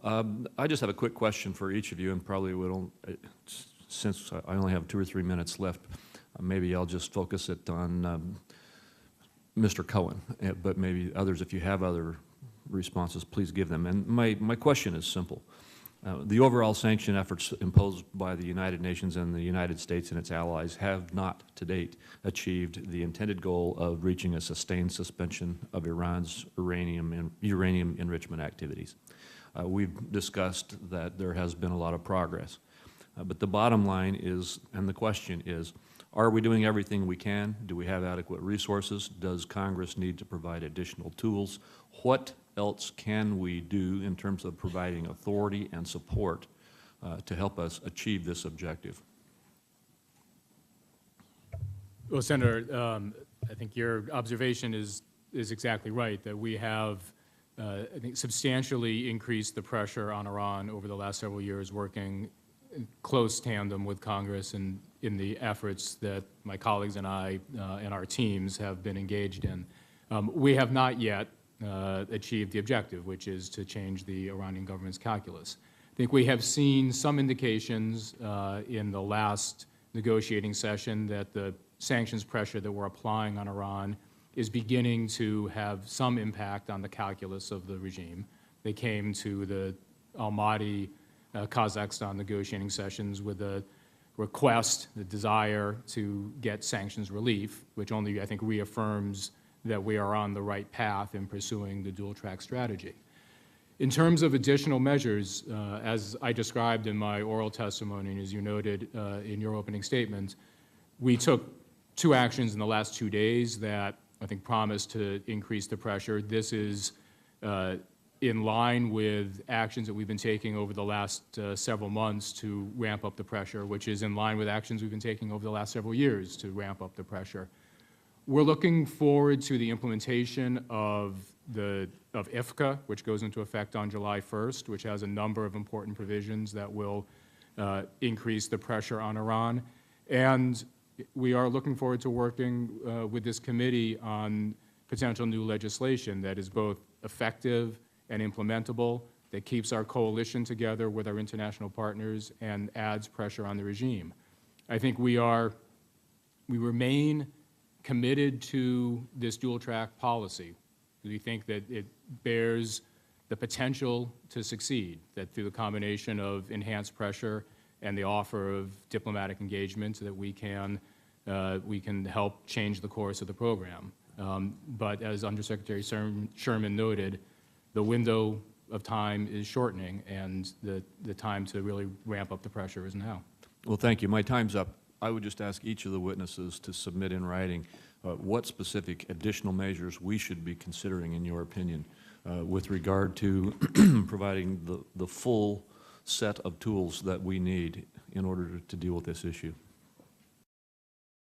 I just have a quick question for each of you, and probably since I only have 2 or 3 minutes left, maybe I'll just focus it on Mr. Cohen, but maybe others, if you have other responses, please give them. And my question is simple. The overall sanction efforts imposed by the United Nations and the United States and its allies have not, to date, achieved the intended goal of reaching a sustained suspension of Iran's uranium enrichment activities. We've discussed that there has been a lot of progress. But the bottom line is, and the question is, are we doing everything we can? Do we have adequate resources? Does Congress need to provide additional tools? What else can we do in terms of providing authority and support to help us achieve this objective? Well, Senator, I think your observation is exactly right, that we have, I think, substantially increased the pressure on Iran over the last several years, working in close tandem with Congress and in the efforts that my colleagues and I and our teams have been engaged in. We have not yet achieved the objective, which is to change the Iranian government's calculus. I think we have seen some indications in the last negotiating session that the sanctions pressure that we're applying on Iran is beginning to have some impact on the calculus of the regime. They came to the Almaty, Kazakhstan negotiating sessions with a request, the desire to get sanctions relief, which only, I think, reaffirms that we are on the right path in pursuing the dual-track strategy. In terms of additional measures, as I described in my oral testimony and as you noted in your opening statement, we took 2 actions in the last 2 days that I think promise to increase the pressure. This is in line with actions that we've been taking over the last several months to ramp up the pressure, which is in line with actions we've been taking over the last several years to ramp up the pressure. We're looking forward to the implementation of IFCA, which goes into effect on July 1st, which has a number of important provisions that will increase the pressure on Iran. And we are looking forward to working with this committee on potential new legislation that is both effective and implementable, that keeps our coalition together with our international partners and adds pressure on the regime. I think we remain committed to this dual-track policy. We think that it bears the potential to succeed, that through the combination of enhanced pressure and the offer of diplomatic engagement that we can help change the course of the program. But as Undersecretary Sherman noted, the window of time is shortening, and the time to really ramp up the pressure is now. Well, thank you. My time's up. I would just ask each of the witnesses to submit in writing what specific additional measures we should be considering, in your opinion, with regard to providing the full set of tools that we need in order to deal with this issue.